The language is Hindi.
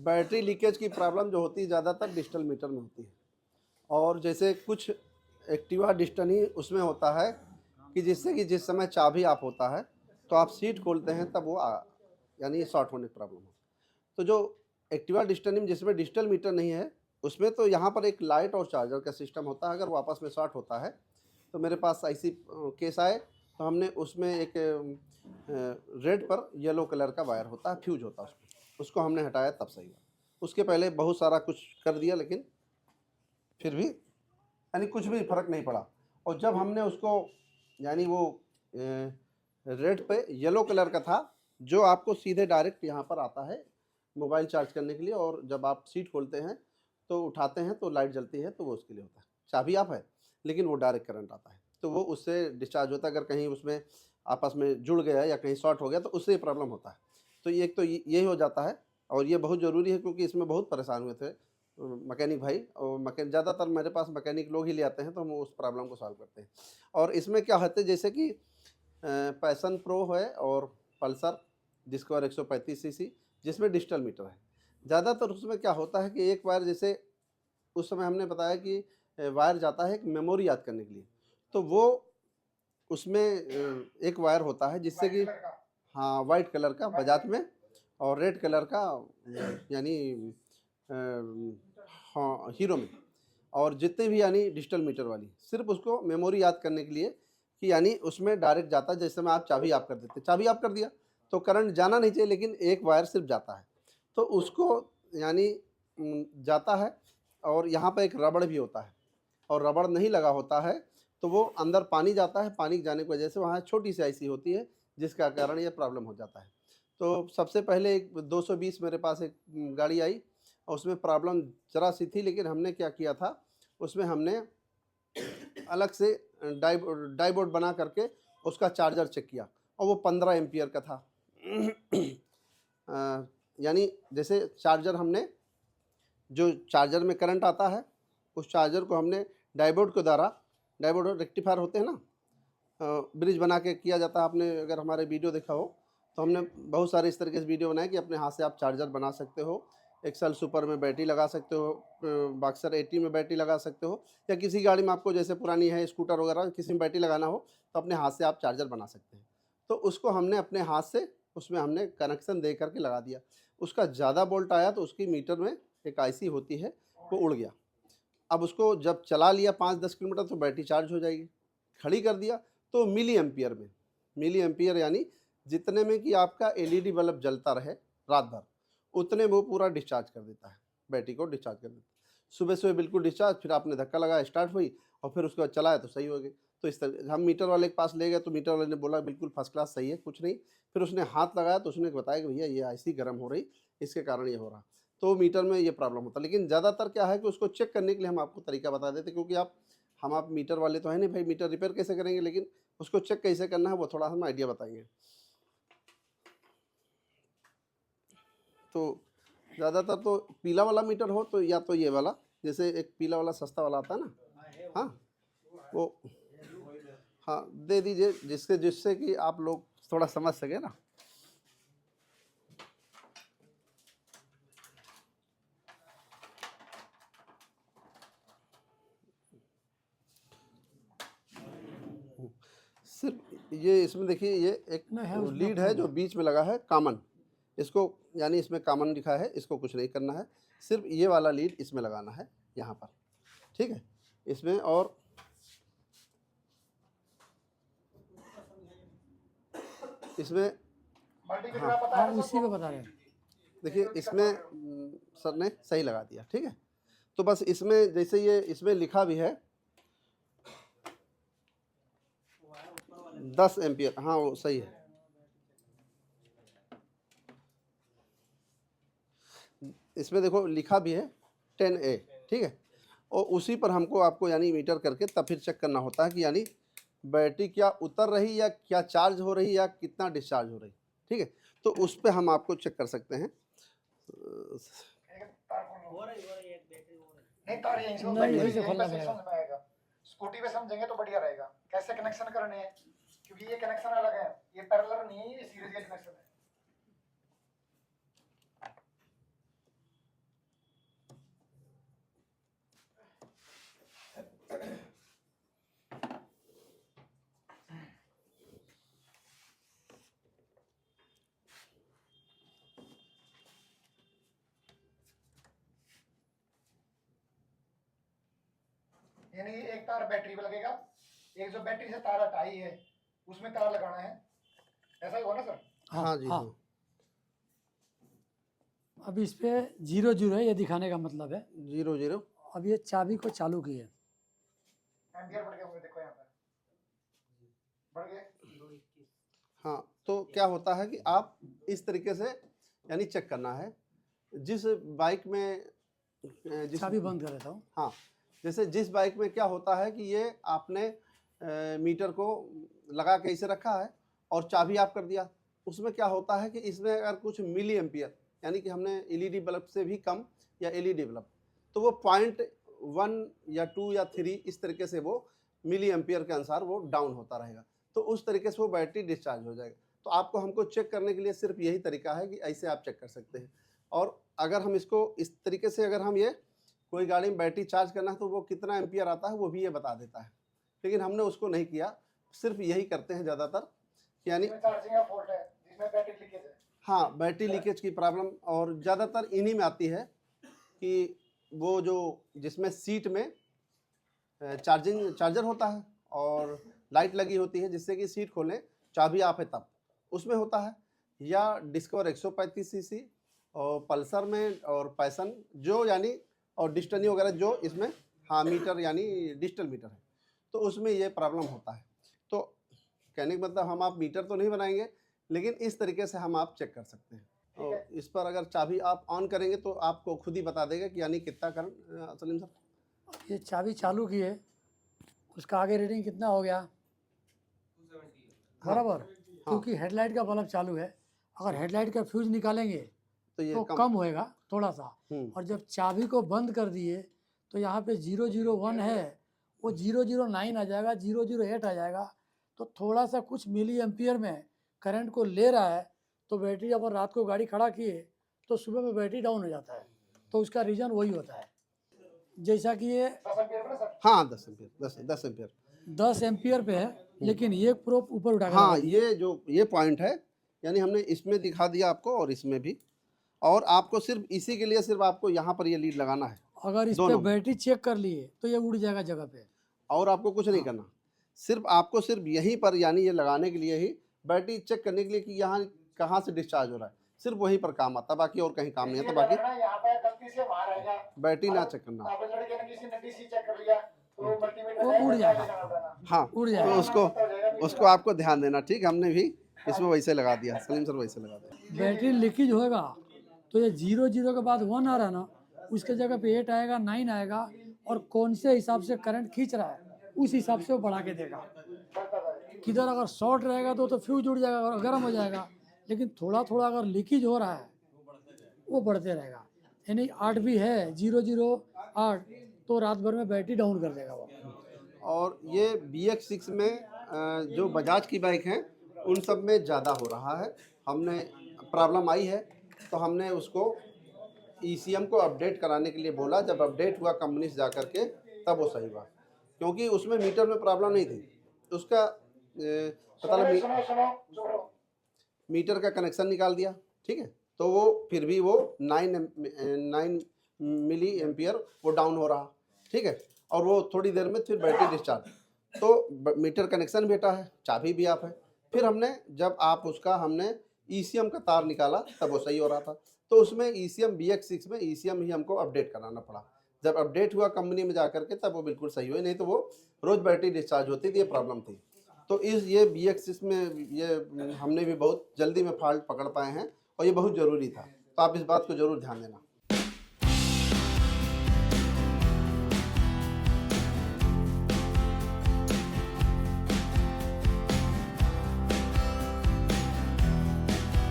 बैटरी लीकेज की प्रॉब्लम जो होती है ज़्यादातर डिजिटल मीटर में होती है, और जैसे कुछ एक्टिवा डिजिटल ही उसमें होता है कि जिससे कि जिस समय चाबी ऑफ होता है तो आप सीट खोलते हैं तब वो यानी शॉर्ट होने की प्रॉब्लम हो। तो जो एक्टिवा डिजिटल जिसमें डिजिटल मीटर नहीं है उसमें तो यहाँ पर एक लाइट और चार्जर का सिस्टम होता है। अगर वो आपस में शॉर्ट होता है तो मेरे पास ऐसी केस आए तो हमने उसमें एक रेड पर येलो कलर का वायर होता है, फ्यूज होता है उसको हमने हटाया तब सही हुआ। उसके पहले बहुत सारा कुछ कर दिया लेकिन फिर भी यानी कुछ भी फ़र्क नहीं पड़ा। और जब हमने उसको यानी वो रेड पे येलो कलर का था जो आपको सीधे डायरेक्ट यहाँ पर आता है मोबाइल चार्ज करने के लिए, और जब आप सीट खोलते हैं तो उठाते हैं तो लाइट जलती है, तो वो उसके लिए होता है। चाबी आप है लेकिन वो डायरेक्ट करंट आता है तो वो उससे डिस्चार्ज होता है। अगर कहीं उसमें आपस में जुड़ गया या कहीं शॉर्ट हो गया तो उससे प्रॉब्लम होता है। तो एक तो यही हो जाता है, और ये बहुत ज़रूरी है क्योंकि इसमें बहुत परेशान हुए थे मैकेनिक भाई, और ज़्यादातर मेरे पास मैकेनिक लोग ही ले आते हैं तो हम उस प्रॉब्लम को सॉल्व करते हैं। और इसमें क्या होता है जैसे कि पैशन प्रो है और पल्सर डिस्कवर 135 सीसी जिसमें डिजिटल मीटर है। ज़्यादातर उसमें क्या होता है कि एक वायर, जैसे उस समय हमने बताया कि वायर जाता है एक मेमोरी याद करने के लिए, तो वो उसमें एक वायर होता है जिससे कि हाँ वाइट कलर का बजाज में, और रेड कलर का यानी हाँ हीरो में। और जितने भी यानी डिजिटल मीटर वाली सिर्फ उसको मेमोरी याद करने के लिए कि यानी उसमें डायरेक्ट जाता है। जैसे में आप चाबी ऑफ कर देते, चाबी ऑफ कर दिया तो करंट जाना नहीं चाहिए लेकिन एक वायर सिर्फ जाता है तो उसको यानी जाता है। और यहाँ पर एक रबड़ भी होता है, और रबड़ नहीं लगा होता है तो वो अंदर पानी जाता है, पानी जाने की वजह से वहाँ छोटी सी ऐसी होती है जिसका कारण ये प्रॉब्लम हो जाता है। तो सबसे पहले एक 220 मेरे पास एक गाड़ी आई और उसमें प्रॉब्लम ज़रा सी थी, लेकिन हमने क्या किया था उसमें हमने अलग से डाइबोर्ड बना करके उसका चार्जर चेक किया और वो 15 एम्पियर का था। यानी जैसे चार्जर हमने जो चार्जर में करंट आता है उस चार्जर को हमने डाइबोर्ड के द्वारा, डाइबोर्ड रेक्टिफायर होते हैं ना, ब्रिज बना के किया जाता है। आपने अगर हमारे वीडियो देखा हो तो हमने बहुत सारे इस तरीके से वीडियो बनाए कि अपने हाथ से आप चार्जर बना सकते हो। एक्सल सुपर में बैटरी लगा सकते हो, बक्सर 80 में बैटरी लगा सकते हो, या किसी गाड़ी में आपको जैसे पुरानी है स्कूटर वगैरह किसी में बैटरी लगाना हो तो अपने हाथ से आप चार्जर बना सकते हैं। तो उसको हमने अपने हाथ से उसमें हमने कनेक्शन दे करके लगा दिया। उसका ज़्यादा वोल्ट आया तो उसकी मीटर में एक आईसी होती है वो उड़ गया। अब उसको जब चला लिया 5-10 किलोमीटर तो बैटरी चार्ज हो जाएगी। खड़ी कर दिया तो मिली एम्पियर में, मिली एम्पियर यानी जितने में कि आपका एलईडी बल्ब जलता रहे रात भर उतने में वो पूरा डिस्चार्ज कर देता है, बैटरी को डिस्चार्ज कर देता है। सुबह सुबह बिल्कुल डिस्चार्ज, फिर आपने धक्का लगाया स्टार्ट हुई और फिर उसके बाद चलाया तो सही हो गई। तो इस तरह हम मीटर वाले के पास ले गए तो मीटर वाले ने बोला बिल्कुल फर्स्ट क्लास सही है, कुछ नहीं। फिर उसने हाथ लगाया तो उसने बताया कि भैया ये आईसी गर्म हो रही, इसके कारण ये हो रहा। तो मीटर में ये प्रॉब्लम होता है। लेकिन ज़्यादातर क्या है कि उसको चेक करने के लिए हम आपको तरीका बता देते, क्योंकि आप मीटर वाले तो है नहीं भाई, मीटर रिपेयर कैसे करेंगे, लेकिन उसको चेक कैसे करना है वो थोड़ा हम आइडिया बताएंगे। तो ज़्यादातर तो पीला वाला मीटर हो तो या तो ये वाला, जैसे एक पीला वाला सस्ता वाला आता है ना, हाँ वो, हाँ दे दीजिए जिससे जिससे कि आप लोग थोड़ा समझ सके ना। सिर्फ ये इसमें देखिए ये एक लीड है जो बीच में लगा है कॉमन, इसको यानी इसमें कॉमन लिखा है, इसको कुछ नहीं करना है, सिर्फ ये वाला लीड इसमें लगाना है यहाँ पर, ठीक है इसमें। और इसमें हाँ उसी को बता रहे हैं। देखिए इसमें सर ने सही लगा दिया, ठीक है। तो बस इसमें जैसे ये इसमें लिखा भी है 10 एम्पियर, हाँ वो सही है। इसमें देखो लिखा भी है 10A, ठीक है। और उसी पर हमको आपको यानी मीटर करके तब फिर चेक करना होता है कि यानी बैटरी क्या उतर रही या क्या चार्ज हो रही या कितना डिस्चार्ज हो रही, ठीक है। तो उस पर हम आपको चेक कर सकते हैं। नहीं यही से खोलना पड़ेगा। स्कूटी पे समझेंगे तो बढ़िया रहेगा कैसे कनेक्शन करने हैं, क्योंकि ये कनेक्शन अलग है, ये पैरेलल नहीं है, ये सीरीज का कनेक्शन है। यानी एक तार बैटरी पे लगेगा, एक जो बैटरी से तार हटाई है उसमें तार लगाना है, ऐसा ही हुआ ना सर? हाँ जी, हाँ। अब इस पे 0 है, ये दिखाने का मतलब है 0 अब ये चाबी को चालू की है, एम्पियर बढ़ गए होंगे, देखो यहाँ पर बढ़ गए। हाँ, तो क्या होता है कि आप इस तरीके से यानी चेक करना है जिस बाइक में चाबी बंद कर देता हूँ। हाँ, जैसे जिस बाइक में क्या होता है कि ये आपने मीटर को लगा के इसे रखा है और चाबी ऑफ कर दिया, उसमें क्या होता है कि इसमें अगर कुछ मिली एम्पियर यानी कि हमने एलईडी बल्ब से भी कम या एलईडी बल्ब, तो वो 0.1 या 2 या 3 इस तरीके से वो मिली एम्पियर के अनुसार वो डाउन होता रहेगा, तो उस तरीके से वो बैटरी डिस्चार्ज हो जाएगा। तो आपको हमको चेक करने के लिए सिर्फ यही तरीका है कि ऐसे आप चेक कर सकते हैं। और अगर हम इसको इस तरीके से अगर हम ये कोई गाड़ी में बैटरी चार्ज करना है तो वो कितना एम्पियर आता है वो भी ये बता देता है, लेकिन हमने उसको नहीं किया, सिर्फ यही करते हैं ज़्यादातर, यानी चार्जिंग का फॉल्ट है जिसमें बैटरी लीकेज है। हाँ, बैटरी लीकेज की प्रॉब्लम और ज़्यादातर इन्हीं में आती है कि वो जो जिसमें सीट में चार्जर होता है और लाइट लगी होती है जिससे कि सीट खोलें चाबी ऑफ है तब उसमें होता है, या डिस्कवर 135 सीसी और पल्सर में और पैसन जो यानी और डिस्टनी वगैरह जो इसमें हाँ मीटर यानी डिजिटल मीटर है, तो उसमें ये प्रॉब्लम होता है। तो कहने का मतलब हम आप मीटर तो नहीं बनाएंगे, लेकिन इस तरीके से हम आप चेक कर सकते हैं। और इस पर अगर चाबी आप ऑन करेंगे तो आपको खुद ही बता देगा कि यानी कितना करंट। सलीम सर, ये चाबी चालू की है, उसका आगे रीडिंग कितना हो गया? बराबर, क्योंकि हेडलाइट का बल्ब चालू है, अगर हेडलाइट का फ्यूज निकालेंगे तो ये तो कम होएगा थोड़ा सा, और जब चाबी को बंद कर दिए तो यहाँ पे 001 है, वो 009 आ जाएगा, 008 आ जाएगा, तो थोड़ा सा कुछ मिली एम्पियर में करंट को ले रहा है, तो बैटरी जब रात को गाड़ी खड़ा किए तो सुबह में बैटरी डाउन हो जाता है, तो उसका रीज़न वही होता है। जैसा कि ये 10 एम्पियर ना सर? हाँ 10 एम्पियर 10 एम्पियर पे है, लेकिन ये प्रोप ऊपर उठा हाँ, ये जो ये पॉइंट है यानी हमने इसमें दिखा दिया आपको और इसमें भी, और आपको सिर्फ इसी के लिए सिर्फ आपको यहाँ पर ये लीड लगाना है, अगर इस पे बैटरी चेक कर लिए तो ये उड़ जाएगा जगह पे, और आपको कुछ नहीं करना, सिर्फ आपको सिर्फ यहीं पर यानी ये लगाने के लिए ही बैटरी चेक करने के लिए कि यहाँ कहाँ से डिस्चार्ज हो रहा है, सिर्फ वहीं पर काम आता, बाकी और कहीं काम नहीं आता। बाकी यहाँ पे गलती से वहाँ रह गया, बैटरी ना चेक करना, आप लड़के ने किसी ने डीसी चेक कर लिया तो मल्टीमीटर वो उड़ जाएगा। हाँ उड़ तो जाएगा। उसको आपको ध्यान देना, ठीक, हमने भी इसमें वैसे लगा दिया, सलीम सर वैसे लगा दिया। बैटरी लीकेज होएगा तो ये 00 के बाद 1 आ रहा है ना, उसके जगह पे 8 आएगा, 9 आएगा, और कौन से हिसाब से करंट खींच रहा है उस हिसाब से वो बढ़ा के देगा। किधर अगर शॉर्ट रहेगा तो फ्यूज उड़ जाएगा और गर्म हो जाएगा, लेकिन थोड़ा थोड़ा अगर लीकेज हो रहा है वो बढ़ते रहेगा। यानी 8 भी है, 008 तो रात भर में बैटरी डाउन कर देगा वो। और ये BX6 में जो बजाज की बाइक हैं उन सब में ज़्यादा हो रहा है, हमने प्रॉब्लम आई है तो हमने उसको ECM को अपडेट कराने के लिए बोला, जब अपडेट हुआ कंपनी से जा कर के तब वो सही हुआ, क्योंकि उसमें मीटर में प्रॉब्लम नहीं थी, उसका पता लगा मीटर का कनेक्शन निकाल दिया, ठीक है, तो वो फिर भी वो 9 मिली एम्पियर वो डाउन हो रहा, ठीक है, और वो थोड़ी देर में फिर बैटरी डिस्चार्ज, तो मीटर कनेक्शन भी हटा है, चाबी भी आप है, फिर हमने जब आप उसका हमने ECM का तार निकाला तब वो सही हो रहा था, तो उसमें ECM BX6 में ECM ही हमको अपडेट कराना पड़ा, जब अपडेट हुआ कंपनी में जा करके तब वो बिल्कुल सही हुई, नहीं तो वो रोज़ बैटरी डिस्चार्ज होती थी, ये प्रॉब्लम थी। तो ये BX6 में ये हमने भी बहुत जल्दी में फॉल्ट पकड़ पाए हैं और ये बहुत ज़रूरी था, तो आप इस बात को ज़रूर ध्यान देना।